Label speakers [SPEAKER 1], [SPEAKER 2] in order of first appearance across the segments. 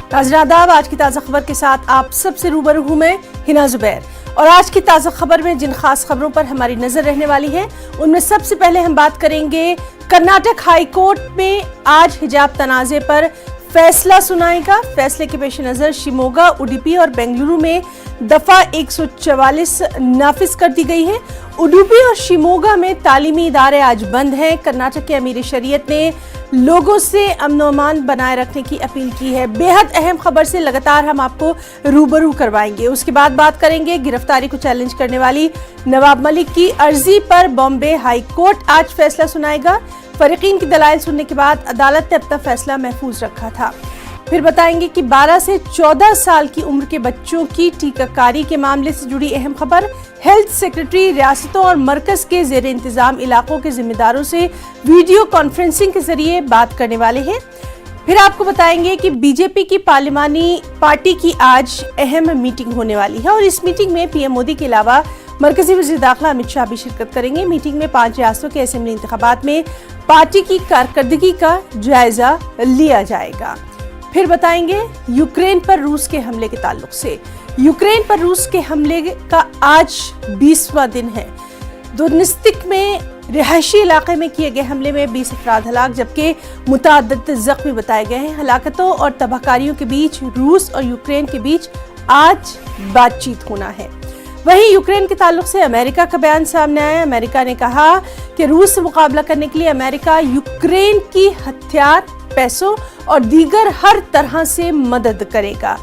[SPEAKER 1] नाज़रीन आदाब, आज की ताज़ा खबर के साथ आप सबसे रूबरू हूं मैं हिना जुबैर। और आज की ताज़ा खबर में जिन खास खबरों पर हमारी नजर रहने वाली है उनमें सबसे पहले हम बात करेंगे कर्नाटक हाई कोर्ट में आज हिजाब तनाज़े पर फैसला सुनाएगा। फैसले के पेश नजर शिमोगा, उडुपी और बेंगलुरु में दफा 144 नाफिज कर दी गई है। उडुपी और शिमोगा में तालीमी इदारे आज बंद हैं। कर्नाटक के अमीर शरीयत ने लोगों से अमन व अमान बनाए रखने की अपील की है। बेहद अहम खबर से लगातार हम आपको रूबरू करवाएंगे। उसके बाद बात करेंगे गिरफ्तारी को चैलेंज करने वाली नवाब मलिक की अर्जी पर बॉम्बे हाई कोर्ट आज फैसला सुनाएगा। फरीकीन की दलाइल सुनने के बाद अदालत ने अपना फैसला महफूज रखा था। फिर बताएंगे कि 12 से 14 साल की उम्र के बच्चों की टीकाकारी के मामले से जुड़ी अहम खबर। हेल्थ सेक्रेटरी रियासतों और मरकज के जेर इंतजाम इलाकों के जिम्मेदारों से वीडियो कॉन्फ्रेंसिंग के जरिए बात करने वाले हैं। फिर आपको बताएंगे कि बीजेपी की पार्लिमानी पार्टी की आज अहम मीटिंग होने वाली है और इस मीटिंग में पीएम मोदी के अलावा मरकजी वज़ीर दाखिला अमित शाह भी शिरकत करेंगे। मीटिंग में 5 रियासतों के असेंबली इंतखाबात में पार्टी की कारकर्दगी का जायजा लिया जाएगा। फिर बताएंगे यूक्रेन पर रूस के हमले के ताल्लुक से। यूक्रेन पर रूस के हमले का आज 20वां दिन है। दोनेत्स्क में रिहायशी इलाके में किए गए हमले में 20 अफराद हलाक जबकि मुतअद्दिद जख्मी बताए गए हैं। हलाकतों और तबाहकारियों के बीच रूस और यूक्रेन के बीच आज बातचीत होना है। वहीं यूक्रेन के ताल्लुक से अमेरिका का बयान सामने आया। अमेरिका ने कहा कि रूस से मुकाबला करने के लिए अमेरिका यूक्रेन की हथियार, पैसों और दीगर हर तरह से मदद करेगा।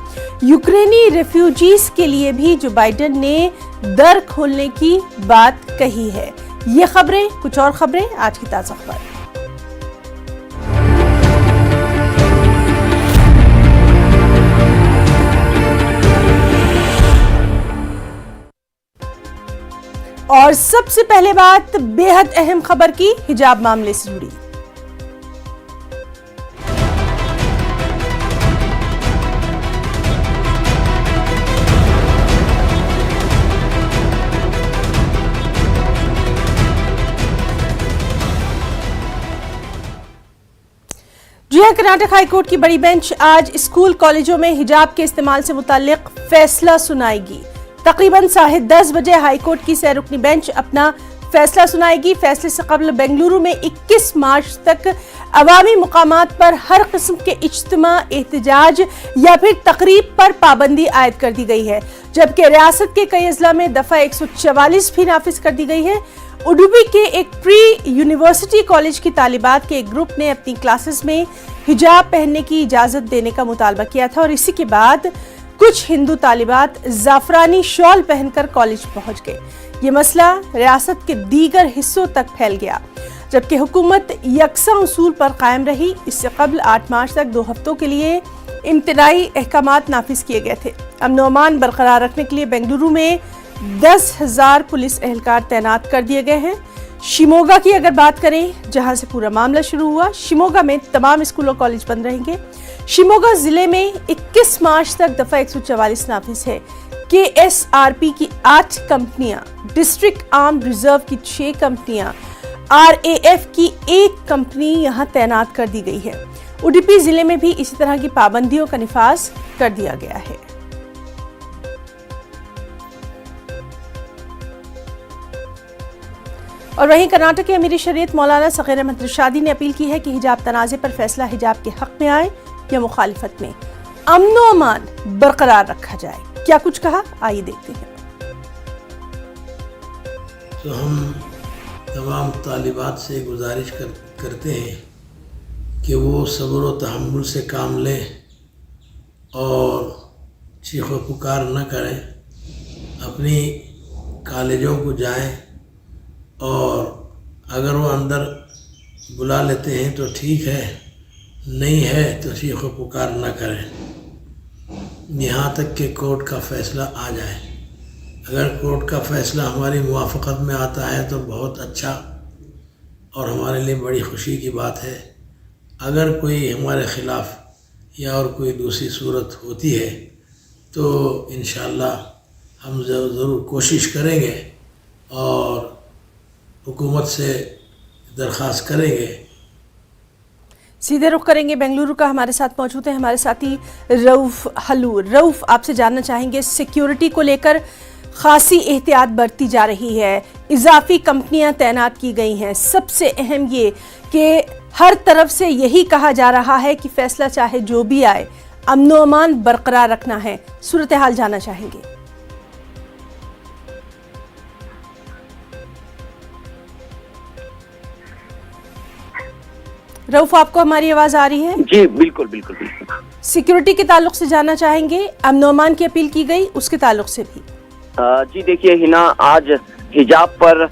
[SPEAKER 1] यूक्रेनी रेफ्यूजीज के लिए भी जो बाइडेन ने दर खोलने की बात कही है। ये खबरें, कुछ और खबरें, आज की ताजा खबर। और सबसे पहले बात बेहद अहम खबर की, हिजाब मामले से जुड़ी। जी हां, कर्नाटक हाईकोर्ट की बड़ी बेंच आज स्कूल कॉलेजों में हिजाब के इस्तेमाल से मुताल्लिक फैसला सुनाएगी। तकरीबन 10:30 बजे हाईकोर्ट की सैरुकनी बेंच अपना फैसला सुनाएगी। फैसले से कबल बेंगलुरु में 21 मार्च तक अवामी मुकामात पर हर किस्म के इज्तिमा, एहतजाज या फिर तकरीब पर पाबंदी आयद कर दी गई है, जबकि रियासत के कई अजला में दफा 144 भी नाफिज कर दी गई है। उडुपी के एक प्री यूनिवर्सिटी कॉलेज की तालिबात के एक ग्रुप ने अपनी क्लासेस में हिजाब पहनने की इजाजत देने का मुतालबा किया था और इसी के बाद कुछ हिंदू तालिबात जाफरानी शॉल पहनकर कॉलेज पहुंच गए। ये मसला रियासत के दीगर हिस्सों तक फैल गया, जबकि हुकूमत यकसा उसूल पर कायम रही। इससे कबल 8 मार्च तक 2 हफ्तों के लिए इम्तनाई अहकामात नाफिज किए गए थे। अमन व अमान बरकरार रखने के लिए बेंगलुरु में 10,000 पुलिस एहलकार तैनात कर दिए गए हैं। शिमोगा की अगर बात करें, जहां से पूरा मामला शुरू हुआ, शिमोगा में तमाम स्कूल और कॉलेज बंद रहेंगे। शिमोगा जिले में 21 मार्च तक दफा 144 नाफिज है। KSRP की 8 कंपनियां, डिस्ट्रिक्ट आर्म्ड रिजर्व की 6 कंपनियां, RAF की 1 कंपनी यहां तैनात कर दी गई है। उडुपी जिले में भी इसी तरह की पाबंदियों का निफाज कर दिया गया है। और वहीं कर्नाटक के अमीर शरीयत मौलाना सगीर अहमद रिशादी ने अपील की है कि हिजाब तनाज़े पर फैसला हिजाब के हक में आए या मुखालिफत में, अमन व अमान बरकरार रखा जाए। क्या कुछ कहा, आइए देखते हैं।
[SPEAKER 2] तो हम तमाम तालिबात से गुजारिश करते हैं कि वो सब्र व तहम्मुल से काम लें और चीख व पुकार न करें, अपनी कॉलेजों को जाएं और अगर वो अंदर बुला लेते हैं तो ठीक है, नहीं है तो चीख व पुकार न करें यहाँ तक कि कोर्ट का फ़ैसला आ जाए। अगर कोर्ट का फ़ैसला हमारी मुवाफ़क़त में आता है तो बहुत अच्छा और हमारे लिए बड़ी खुशी की बात है। अगर कोई हमारे ख़िलाफ़ या और कोई दूसरी सूरत होती है तो इंशाअल्लाह हम ज़रूर कोशिश करेंगे और हुकूमत से दरख्वास्त करेंगे।
[SPEAKER 1] सीधे रुख करेंगे बेंगलुरु का। हमारे साथ मौजूद है हमारे साथी रऊफ हलूर। रऊफ, आपसे जानना चाहेंगे, सिक्योरिटी को लेकर खासी एहतियात बरती जा रही है, इजाफी कंपनियां तैनात की गई हैं। सबसे अहम ये कि हर तरफ से यही कहा जा रहा है कि फैसला चाहे जो भी आए, अमन व अमान बरकरार रखना है। सूरत हाल जानना चाहेंगे। रऊफ, आपको हमारी आवाज आ रही है?
[SPEAKER 3] जी बिल्कुल बिल्कुल बिल्कुल।
[SPEAKER 1] सिक्योरिटी के ताल्लुक से जानना चाहेंगे, अमन व अमान की अपील की गई, उसके ताल्लुक से भी।
[SPEAKER 3] जी देखिए हिना, आज हिजाब पर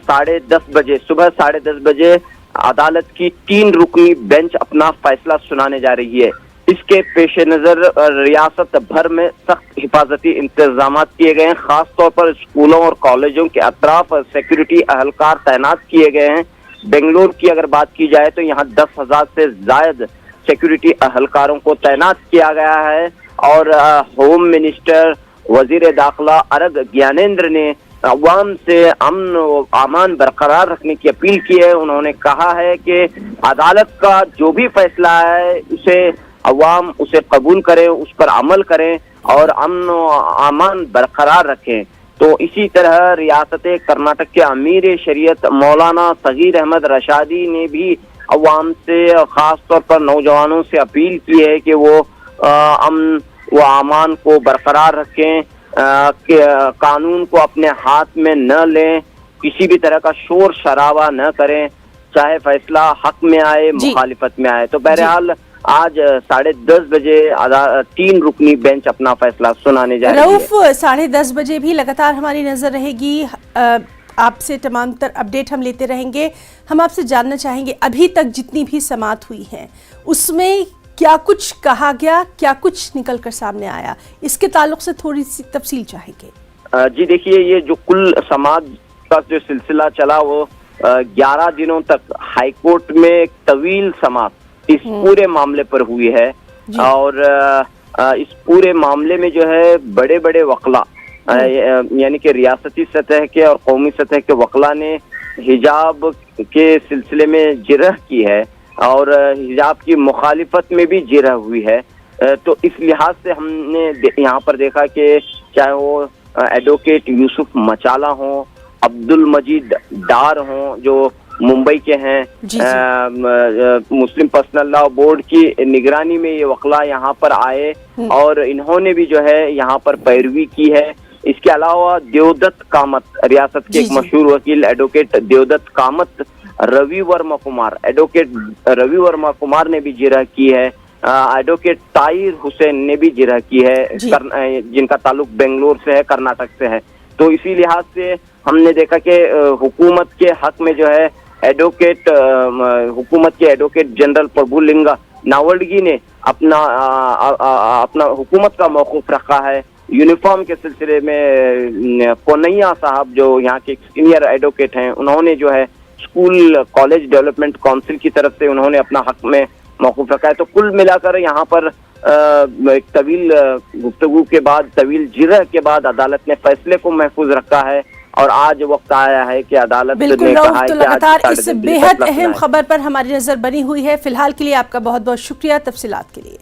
[SPEAKER 3] 10:30 बजे, सुबह 10:30 बजे अदालत की 3 रुकनी बेंच अपना फैसला सुनाने जा रही है। इसके पेश नजर रियासत भर में सख्त हिफाजती इंतजाम किए गए हैं। खास तौर पर स्कूलों और कॉलेजों के अतराफ सिक्योरिटी अहलकार तैनात किए गए हैं। बेंगलुरु की अगर बात की जाए तो यहाँ 10,000 से जायद सिक्योरिटी अहलकारों को तैनात किया गया है। और होम मिनिस्टर, वजीर दाखिला अरग ज्ञानेंद्र ने अवाम से अमन व अमान बरकरार रखने की अपील की है। उन्होंने कहा है कि अदालत का जो भी फैसला है उसे अवाम उसे कबूल करें, उस पर अमल करें और अमन व अमान बरकरार रखें। तो इसी तरह रियासत कर्नाटक के अमीर शरीयत मौलाना सगीर अहमद रशादी ने भी अवाम से, खास तौर पर नौजवानों से अपील की है कि वो अमन व अमान को बरकरार रखें, कानून को अपने हाथ में न लें, किसी भी तरह का शोर शराबा न करें, चाहे फैसला हक में आए मुखालिफत में आए। तो बहरहाल आज 10:30 बजे 3 रुकनी बेंच अपना फैसला सुनाने जा रही है।
[SPEAKER 1] रऊफ, 10:30 बजे भी लगातार हमारी नजर रहेगी, आपसे तमाम तर अपडेट हम लेते रहेंगे। हम आपसे जानना चाहेंगे, अभी तक जितनी भी समाअत हुई है उसमें क्या कुछ कहा गया, क्या कुछ निकल कर सामने आया, इसके ताल्लुक से थोड़ी सी तफसील चाहेंगे।
[SPEAKER 3] जी देखिए, ये जो कुल समाअत का जो सिलसिला चला वो 11 दिनों तक हाईकोर्ट में एक तवील समाअत इस पूरे मामले पर हुई है। और इस पूरे मामले में जो है बड़े बड़े वकला, यानी कि रियासती सतह के और कौमी सतह के वकला ने हिजाब के सिलसिले में जिरह की है और हिजाब की मुखालिफत में भी जिरह हुई है। तो इस लिहाज से हमने यहाँ पर देखा कि चाहे वो एडवोकेट यूसुफ मचाला हो, अब्दुल मजीद डार हो जो मुंबई के हैं, मुस्लिम पर्सनल लॉ बोर्ड की निगरानी में ये वकला यहाँ पर आए और इन्होंने भी जो है यहाँ पर पैरवी की है। इसके अलावा देवदत्त कामत, रियासत के एक मशहूर वकील एडवोकेट देवदत्त कामत, रवि वर्मा कुमार, एडवोकेट रवि वर्मा कुमार ने भी जिरह की है। एडवोकेट ताहिर हुसैन ने भी जिरह की है, जिनका ताल्लुक बेंगलुरु से है, कर्नाटक से है। तो इसी लिहाज से हमने देखा कि हुकूमत के हक में जो है हुकूमत के एडवोकेट जनरल प्रभुलिंगा नावडगी ने अपना हुकूमत का मौकूफ रखा है। यूनिफॉर्म के सिलसिले में कोनैया साहब जो यहाँ के सीनियर एडवोकेट हैं, उन्होंने जो है स्कूल कॉलेज डेवलपमेंट काउंसिल की तरफ से उन्होंने अपना हक में मौकूफ रखा है। तो कुल मिलाकर यहाँ पर एक तवील गुफ्तगू के बाद, तवील जिरह के बाद अदालत ने फैसले को महफूज रखा है और आज वक्त आया है कि अदालत ने कहा है
[SPEAKER 1] तो लगातार इस बेहद अहम खबर पर हमारी नजर बनी हुई है। फिलहाल के लिए आपका बहुत बहुत शुक्रिया तफसीलात के लिए।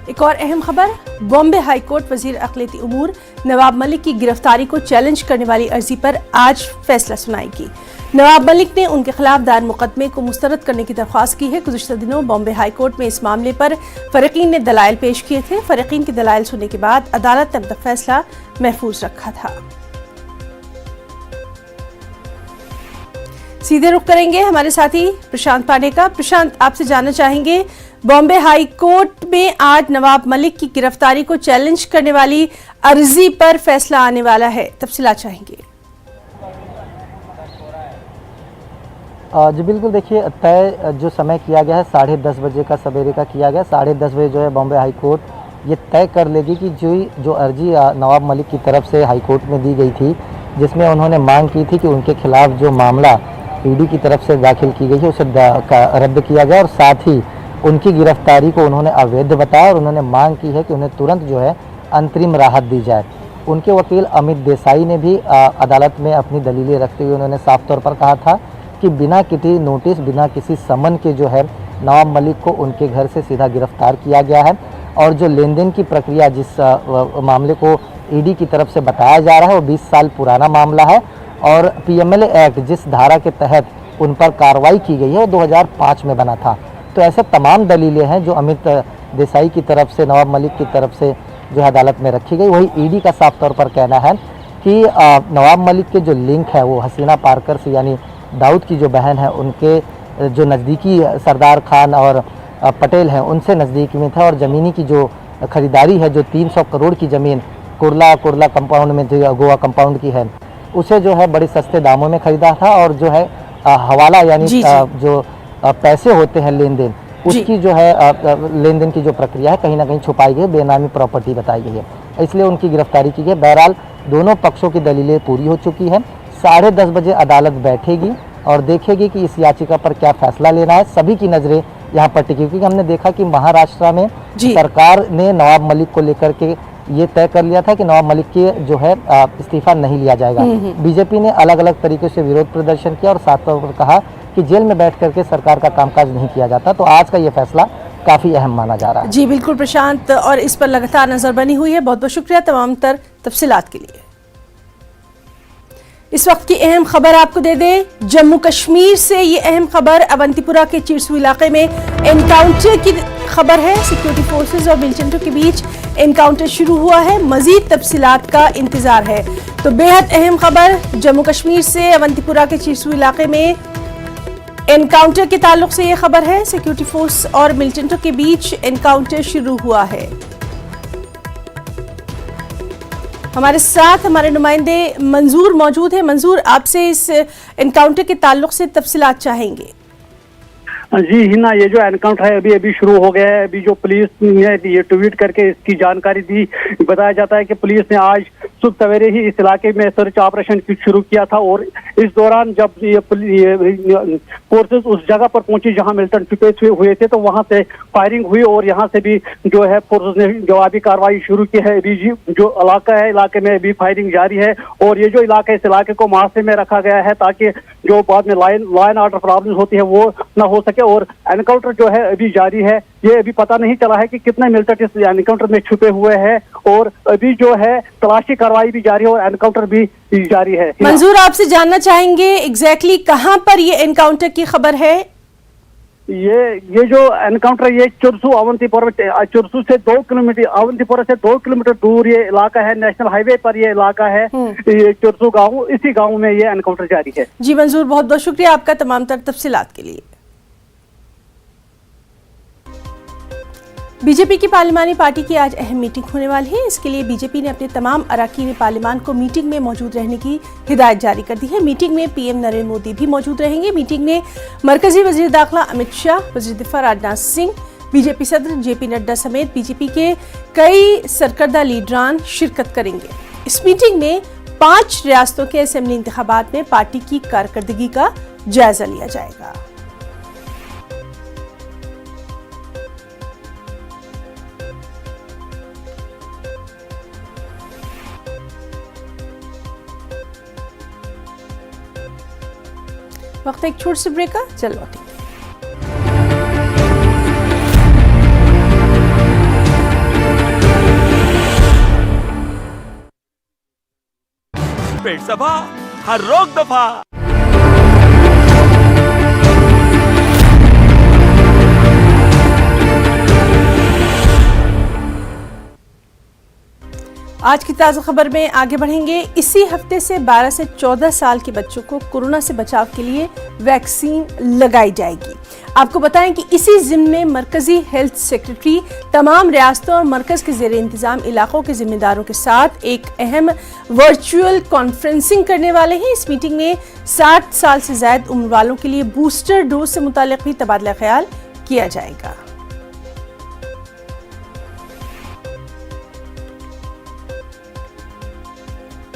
[SPEAKER 1] एक और अहम खबर, बॉम्बे हाईकोर्ट वजीर अक़लियती उमूर नवाब मलिक की गिरफ्तारी को चैलेंज करने वाली अर्जी पर आज फैसला सुनाएगी। नवाब मलिक ने उनके खिलाफ दायर मुकदमे को मुस्तरद करने की दरख्वास्त की है। गुज़िश्ता दिनों बॉम्बे हाईकोर्ट में इस मामले पर फ़रीक़ीन ने दलाइल पेश किए थे। फ़रीक़ीन की दलाइल सुनने के बाद अदालत ने अपना फैसला महफूज रखा था। सीधे रुख करेंगे हमारे साथी प्रशांत पांडे का। प्रशांत, आपसे जानना चाहेंगे, बॉम्बे हाई कोर्ट में आज नवाब मलिक की गिरफ्तारी को चैलेंज करने वाली अर्जी पर फैसला आने वाला है, तफसीलात चाहेंगे।
[SPEAKER 4] जी बिल्कुल, देखिए तय जो समय किया गया है 10:30 बजे का सवेरे का किया गया। 10:30 बजे जो है बॉम्बे हाई कोर्ट ये तय कर लेगी कि जो अर्जी नवाब मलिक की तरफ से हाई कोर्ट में दी गई थी, जिसमें उन्होंने मांग की थी कि उनके खिलाफ जो मामला ईडी की तरफ से दाखिल की गई है उसे रद्द किया जाए और साथ ही उनकी गिरफ्तारी को उन्होंने अवैध बताया और उन्होंने मांग की है कि उन्हें तुरंत जो है अंतरिम राहत दी जाए। उनके वकील अमित देसाई ने भी अदालत में अपनी दलीलें रखते हुए उन्होंने साफ तौर पर कहा था कि बिना किसी नोटिस, बिना किसी समन के जो है नवाब मलिक को उनके घर से सीधा गिरफ्तार किया गया है। और जो लेन देन की प्रक्रिया, जिस मामले को ईडी की तरफ से बताया जा रहा है, वो 20 साल पुराना मामला है। और पीएमएलए एक्ट जिस धारा के तहत उन पर कार्रवाई की गई है वो 2005 में बना था। तो ऐसे तमाम दलीलें हैं जो अमित देसाई की तरफ से, नवाब मलिक की तरफ से जो है अदालत में रखी गई। वही ईडी का साफ तौर पर कहना है कि नवाब मलिक के जो लिंक है वो हसीना पारकर से, यानी दाऊद की जो बहन है, उनके जो नज़दीकी सरदार खान और पटेल हैं उनसे नज़दीक में था। और ज़मीनी की जो खरीदारी है, जो 300 करोड़ की ज़मीन कुर्ला कंपाउंड में, जो गोवा कंपाउंड की है, उसे जो है बड़े सस्ते दामों में खरीदा था। और जो है हवाला यानी जो पैसे होते हैं लेन देन, उसकी जो है लेन देन की जो प्रक्रिया है कहीं ना कहीं छुपाई गई, बेनामी प्रॉपर्टी बताई गई है, इसलिए उनकी गिरफ्तारी की गई। बहरहाल दोनों पक्षों की दलीलें पूरी हो चुकी हैं। 10:30 बजे अदालत बैठेगी और देखेगी कि इस याचिका पर क्या फैसला लेना है। सभी की नज़रें यहाँ पर टिकी, क्योंकि हमने देखा कि महाराष्ट्र में सरकार ने नवाब मलिक को लेकर के ये तय कर लिया था कि नवाब मलिक के जो है इस्तीफा नहीं लिया जाएगा। बीजेपी ने अलग अलग तरीके से विरोध प्रदर्शन किया और साथ तौर पर कहा कि जेल में बैठ करके सरकार का कामकाज नहीं किया जाता। तो आज का ये फैसला काफ़ी अहम माना जा रहा है।
[SPEAKER 1] जी बिल्कुल प्रशांत, और इस पर लगातार नजर बनी हुई है। बहुत बहुत शुक्रिया तमाम तर तफसीलात के लिए। इस वक्त की अहम खबर आपको दे दें, जम्मू कश्मीर से ये अहम खबर अवंतीपुरा के चिरसू इलाके में एनकाउंटर की खबर है। सिक्योरिटी फोर्सेस और मिलिटेंटों के बीच एनकाउंटर शुरू हुआ है, मजीद तफसीलात का इंतजार है। तो बेहद अहम खबर जम्मू कश्मीर से अवंतीपुरा के चिरसू इलाके में एनकाउंटर के ताल्लुक से ये खबर है। सिक्योरिटी फोर्स और मिलिटेंटों के बीच एनकाउंटर शुरू हुआ है। हमारे साथ हमारे नुमाइंदे मंजूर मौजूद है। मंजूर, आपसे इस एनकाउंटर के ताल्लुक से तफसीलात चाहेंगे।
[SPEAKER 5] जी हिना, ये जो एनकाउंटर है अभी शुरू हो गया है। अभी जो पुलिस ने ये ट्वीट करके इसकी जानकारी दी, बताया जाता है कि पुलिस ने आज सुबह सवेरे ही इस इलाके में सर्च ऑपरेशन शुरू किया था। और इस दौरान जब ये फोर्सेस उस जगह पर पहुंची जहां मिलिटेंट छुपे हुए थे, तो वहां से फायरिंग हुई और यहां से भी जो है फोर्सेस ने जवाबी कार्रवाई शुरू की है। अभी जो इलाका है, इलाके में अभी फायरिंग जारी है। और ये जो इलाका है, इस इलाके को मुआसे में रखा गया है ताकि जो बाद में लॉ एंड ऑर्डर प्रॉब्लम होती है वो न हो सके। और एनकाउंटर जो है अभी जारी है। ये अभी पता नहीं चला है कि कितने मिलिटेंट इस एनकाउंटर में छुपे हुए हैं। और अभी जो है तलाशी कार्रवाई भी जारी है और एनकाउंटर भी जारी है।
[SPEAKER 1] मंजूर, आपसे जानना चाहेंगे एग्जैक्टली कहां पर ये एनकाउंटर की खबर है?
[SPEAKER 5] ये जो एनकाउंटर, ये चुरसू से 2 किलोमीटर, अवंतीपुरा से 2 किलोमीटर दूर ये इलाका है। नेशनल हाईवे पर ये इलाका है, ये चुरसू गांव, इसी गांव में ये एनकाउंटर जारी है।
[SPEAKER 1] जी मंजूर, बहुत बहुत शुक्रिया आपका तमाम तर तफसीलात के लिए। बीजेपी की पार्लिमानी पार्टी की आज अहम मीटिंग होने वाली है। इसके लिए बीजेपी ने अपने तमाम अरकान पार्लिमान को मीटिंग में मौजूद रहने की हिदायत जारी कर दी है। मीटिंग में पीएम नरेंद्र मोदी भी मौजूद रहेंगे। मीटिंग में मरकजी वजीर दाखिला अमित शाह, वजीर दिफा राजनाथ सिंह, बीजेपी सदर जेपी नड्डा समेत बीजेपी के कई सरकर्दा लीडरान शिरकत करेंगे। इस मीटिंग में 5 रियासतों के असेंबली इंतखाबात में पार्टी की कारकर्दगी का जायजा लिया जाएगा। वक्त एक छोटे से ब्रेक का, चल लौटेंगे।
[SPEAKER 6] पेट सफा, हर रोग दफा।
[SPEAKER 1] आज की ताज़ा खबर में आगे बढ़ेंगे। इसी हफ्ते से 12 से 14 साल के बच्चों को कोरोना से बचाव के लिए वैक्सीन लगाई जाएगी। आपको बताएं कि इसी ज़िम्मे में मरकजी हेल्थ सेक्रेटरी तमाम रियासतों और मरकज के ज़ेरे इंतज़ाम इलाकों के जिम्मेदारों के साथ एक अहम वर्चुअल कॉन्फ्रेंसिंग करने वाले हैं। इस मीटिंग में 60 साल से ज़्यादा उम्र वालों के लिए बूस्टर डोज से मुताल्लिक़ भी तबादला ख्याल किया जाएगा।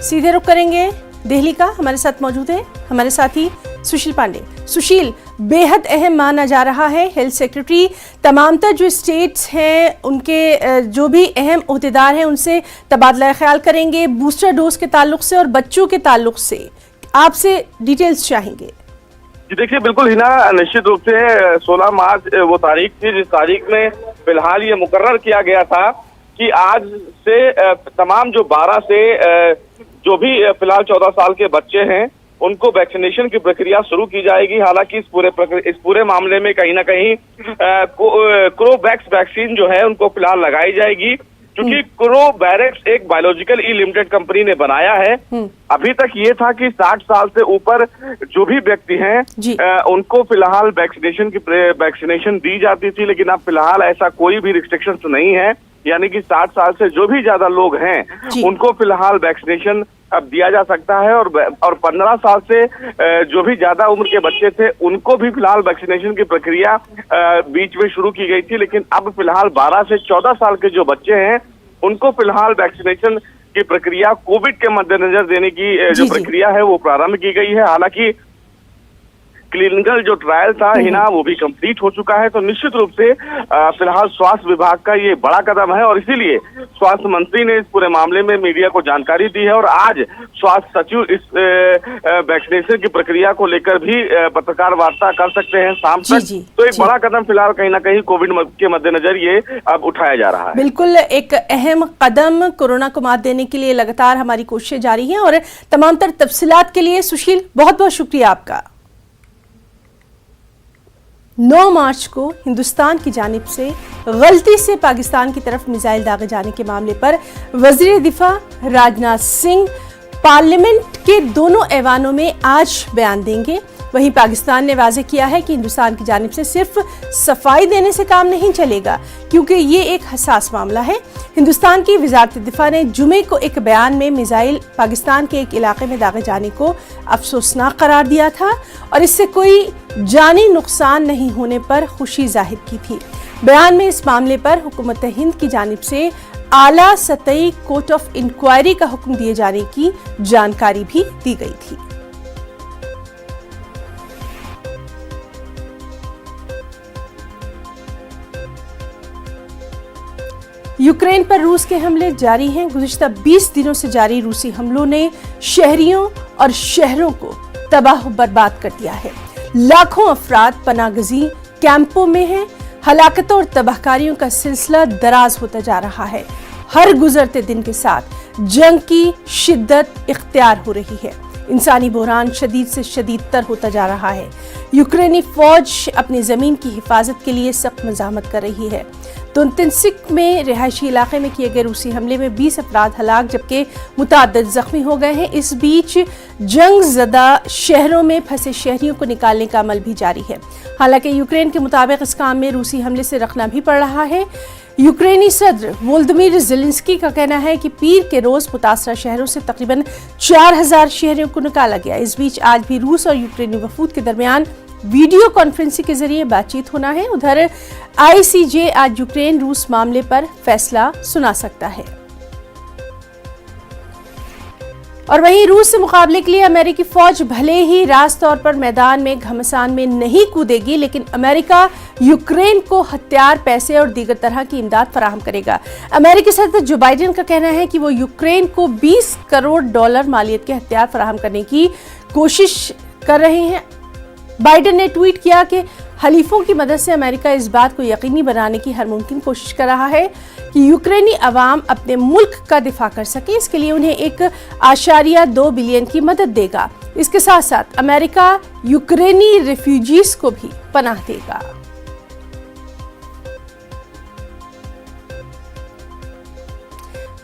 [SPEAKER 1] सीधे रुख करेंगे दिल्ली का। हमारे साथ मौजूद है हमारे साथी सुशील पांडे। सुशील, बेहद अहम माना जा रहा है हेल्थ सेक्रेटरी तमाम तर जो स्टेट्स हैं उनके जो भी अहम ओहदेदार हैं उनसे तबादला ख्याल करेंगे बूस्टर डोज के ताल्लुक से और बच्चों के ताल्लुक से। आपसे डिटेल्स चाहेंगे।
[SPEAKER 7] जी देखिए, बिल्कुल हिना, निश्चित रूप से 16 मार्च वो तारीख थी जिस तारीख में फिलहाल ये मुकर्रर किया गया था कि आज से तमाम जो 12 से जो भी फिलहाल 14 साल के बच्चे हैं उनको वैक्सीनेशन की प्रक्रिया शुरू की जाएगी। हालांकि इस पूरे मामले में कहीं ना कहीं कोवैक्स वैक्सीन जो है उनको फिलहाल लगाई जाएगी, क्योंकि कोवैक्स एक बायोलॉजिकल ई लिमिटेड कंपनी ने बनाया है। अभी तक ये था कि 60 साल से ऊपर जो भी व्यक्ति हैं उनको फिलहाल वैक्सीनेशन दी जाती थी, लेकिन अब फिलहाल ऐसा कोई भी रिस्ट्रिक्शंस नहीं है, यानी कि 60 साल से जो भी ज्यादा लोग हैं उनको फिलहाल वैक्सीनेशन अब दिया जा सकता है। और 15 साल से जो भी ज्यादा उम्र के बच्चे थे उनको भी फिलहाल वैक्सीनेशन की प्रक्रिया बीच में शुरू की गई थी, लेकिन अब फिलहाल 12 से 14 साल के जो बच्चे हैं उनको फिलहाल वैक्सीनेशन की प्रक्रिया कोविड के मद्देनजर देने की जो प्रक्रिया है वो प्रारंभ की गई है। हालांकि क्लिनिकल जो ट्रायल था हिना वो भी कंप्लीट हो चुका है। तो निश्चित रूप से फिलहाल स्वास्थ्य विभाग का ये बड़ा कदम है और इसीलिए स्वास्थ्य मंत्री ने इस पूरे मामले में मीडिया को जानकारी दी है और आज स्वास्थ्य सचिव इस वैक्सीनेशन की प्रक्रिया को लेकर भी पत्रकार वार्ता कर सकते हैं शाम तक। तो एक बड़ा कदम फिलहाल कहीं ना कहीं कोविड के मद्देनजर ये अब उठाया जा रहा है।
[SPEAKER 1] बिल्कुल एक अहम कदम कोरोना को मात देने के लिए लगातार हमारी कोशिशें जारी हैं और तमाम तर तफसीलात के लिए सुशील बहुत बहुत शुक्रिया आपका। 9 मार्च को हिंदुस्तान की जानिब से गलती से पाकिस्तान की तरफ मिसाइल दागे जाने के मामले पर वजीर दिफा राजनाथ सिंह पार्लियामेंट के दोनों ऐवानों में आज बयान देंगे। वहीं पाकिस्तान ने वाज़ेह किया है कि हिंदुस्तान की जानिब से सिर्फ सफाई देने से काम नहीं चलेगा, क्योंकि ये एक हसास मामला है। हिंदुस्तान की वजारत दिफा ने जुमे को एक बयान में मिसाइल पाकिस्तान के एक इलाके में दागे जाने को अफसोसनाक करार दिया था और इससे कोई जानी नुकसान नहीं होने पर खुशी जाहिर की थी। बयान में इस मामले पर हुकूमत हिंद की जानिब से आला सतही कोर्ट ऑफ इंक्वायरी का हुक्म दिए जाने की जानकारी भी दी गई थी। यूक्रेन पर रूस के हमले जारी हैं। गुज़िश्ता 20 दिनों से जारी रूसी हमलों ने शहरियों और शहरों को तबाह बर्बाद कर दिया है। लाखों अफराद पनाहगज़ी कैंपों में हैं। हलाकतों और तबाहकारियों का सिलसिला दराज होता जा रहा है। हर गुजरते दिन के साथ जंग की शिद्दत इख्तियार हो रही है। इंसानी बहरान शदीद से शदीद तर होता जा रहा है। यूक्रेनी फौज अपनी जमीन की हिफाजत के लिए सख्त मज़ाहमत कर रही है। दोनेत्स्क में रिहायशी इलाके में किए गए रूसी हमले में 20 अफराद हलाक जबकि मुतअद्दिद जख्मी हो गए हैं। इस बीच जंग ज़दा शहरों में फंसे शहरियों को निकालने का अमल भी जारी है। हालांकि यूक्रेन के मुताबिक इस काम में रूसी हमले से रखना भी पड़ रहा है। यूक्रेनी सदर वोलोदिमीर ज़ेलेंस्की का कहना है कि पीर के रोज मुतासरा शहरों से तकरीबन 4000 शहरियों को निकाला गया। इस बीच आज भी रूस और यूक्रेनी वफूद के दरमियान वीडियो कॉन्फ्रेंसिंग के जरिए बातचीत होना है। उधर ICJ आज यूक्रेन रूस मामले पर फैसला सुना सकता है। और वहीं रूस से मुकाबले के लिए अमेरिकी फौज भले ही रास्त तौर पर मैदान में घमासान में नहीं कूदेगी, लेकिन अमेरिका यूक्रेन को हथियार, पैसे और दीगर तरह की इमदाद फराहम करेगा। अमेरिकी सदर जो बाइडेन का कहना है कि वो यूक्रेन को $20 करोड़ मालियत के हथियार फराहम करने की कोशिश कर रहे हैं। बाइडेन ने ट्वीट किया कि हलीफों की मदद से अमेरिका इस बात को यकीनी बनाने की हर मुमकिन कोशिश कर रहा है कि यूक्रेनी अवाम अपने मुल्क का दिफा कर सके। इसके लिए उन्हें 1.2 बिलियन की मदद देगा। इसके साथ साथ अमेरिका यूक्रेनी रिफ्यूजीज को भी पनाह देगा।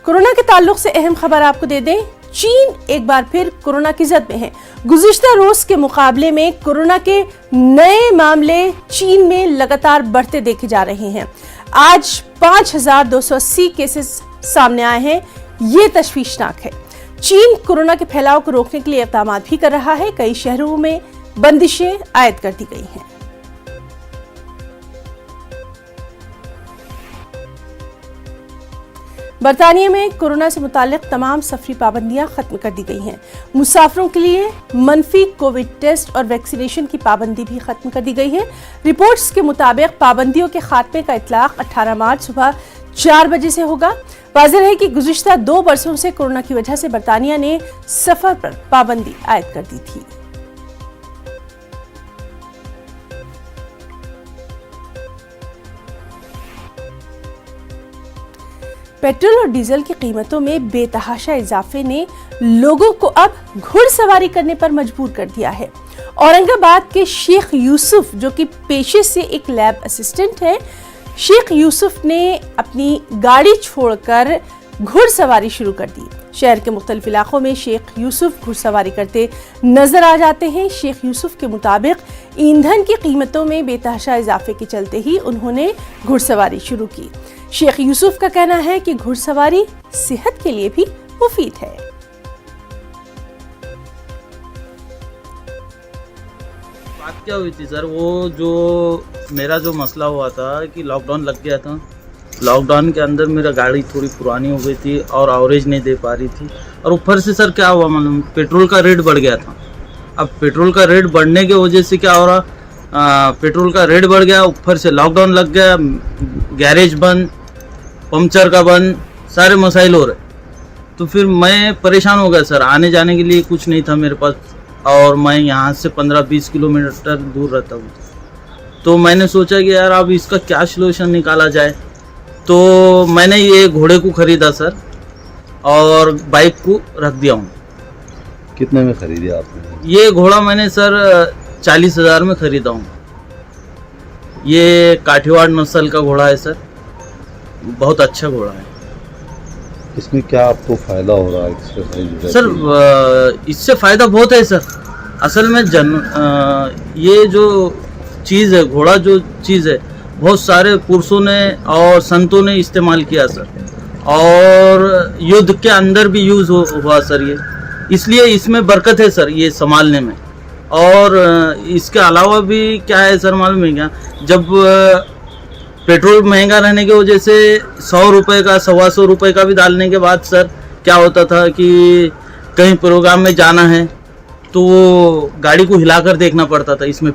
[SPEAKER 1] कोरोना के ताल्लुक से अहम खबर आपको दे दें। चीन एक बार फिर कोरोना की जद में है। गुज़िश्ता रोज के मुकाबले में कोरोना के नए मामले चीन में लगातार बढ़ते देखे जा रहे हैं। आज 5280 केसेस सामने आए हैं। ये तशवीशनाक है। चीन कोरोना के फैलाव को रोकने के लिए इक़दाम भी कर रहा है। कई शहरों में बंदिशें आयद कर दी गई हैं। बरतानिया में कोरोना से मुतालिक तमाम सफरी पाबंदियां खत्म कर दी गई हैं। मुसाफिरों के लिए मनफी कोविड टेस्ट और वैक्सीनेशन की पाबंदी भी खत्म कर दी गई है। रिपोर्ट्स के मुताबिक पाबंदियों के खात्मे का इतलाक 18 मार्च सुबह 4 बजे से होगा। वाज़ेह है कि गुज़िश्ता 2 बरसों से कोरोना की वजह से बरतानिया ने सफर पर पाबंदी आयद कर दी थी। पेट्रोल और डीजल की कीमतों में बेतहाशा इजाफे ने लोगों को अब घुड़सवारी करने पर मजबूर कर दिया है। औरंगाबाद के शेख यूसुफ, जो कि पेशे से एक लैब असिस्टेंट है, शेख यूसुफ ने अपनी गाड़ी छोड़कर घुड़सवारी शुरू कर दी। शहर के मुख्तलिफ इलाकों में शेख यूसुफ घुड़सवारी करते नजर आ जाते हैं। शेख यूसुफ के मुताबिक ईंधन की कीमतों में बेतहाशा इजाफे के चलते ही उन्होंने घुड़सवारी शुरू की। शेख यूसुफ का कहना है कि घुड़सवारी सेहत के लिए भी मुफीद है।
[SPEAKER 8] बात क्या हुई थी सर, वो जो मेरा जो मसला हुआ था कि लॉकडाउन लग गया था। लॉकडाउन के अंदर मेरा गाड़ी थोड़ी पुरानी हो गई थी और एवरेज नहीं दे पा रही थी, और ऊपर से सर क्या हुआ मालूम, पेट्रोल का रेट बढ़ गया था। अब पेट्रोल का रेट बढ़ने की वजह से क्या हो रहा, पेट्रोल का रेट बढ़ गया, ऊपर से लॉकडाउन लग गया, गैरेज बंद, पंचर का बंद, सारे मसाइल हो रहे। तो फिर मैं परेशान हो गया सर, आने जाने के लिए कुछ नहीं था मेरे पास, और मैं यहाँ से 15-20 किलोमीटर दूर रहता हूँ। तो मैंने सोचा कि यार अब इसका क्या सलूशन निकाला जाए। तो मैंने ये घोड़े को ख़रीदा सर, और बाइक को रख दिया हूँ।
[SPEAKER 9] कितने में खरीदी आपने?
[SPEAKER 8] ये घोड़ा मैंने सर 40,000 में ख़रीदा हूँ। ये काठियावाड़ नस्ल का घोड़ा है सर, बहुत अच्छा घोड़ा है।
[SPEAKER 9] इसमें क्या आपको फ़ायदा हो रहा है
[SPEAKER 8] सर? इससे फ़ायदा बहुत है सर। असल में ये जो चीज़ है, घोड़ा जो चीज़ है, बहुत सारे पुरुषों ने और संतों ने इस्तेमाल किया सर, और युद्ध के अंदर भी यूज़ हुआ सर ये, इसलिए इसमें बरकत है सर ये संभालने में। और इसके अलावा भी क्या है सर मालूम है क्या, जब पेट्रोल महंगा रहने की वजह से 100 रुपये का 125 रुपये का भी डालने के बाद सर क्या होता था कि कहीं प्रोग्राम में जाना है तो गाड़ी को हिलाकर देखना पड़ता था इसमें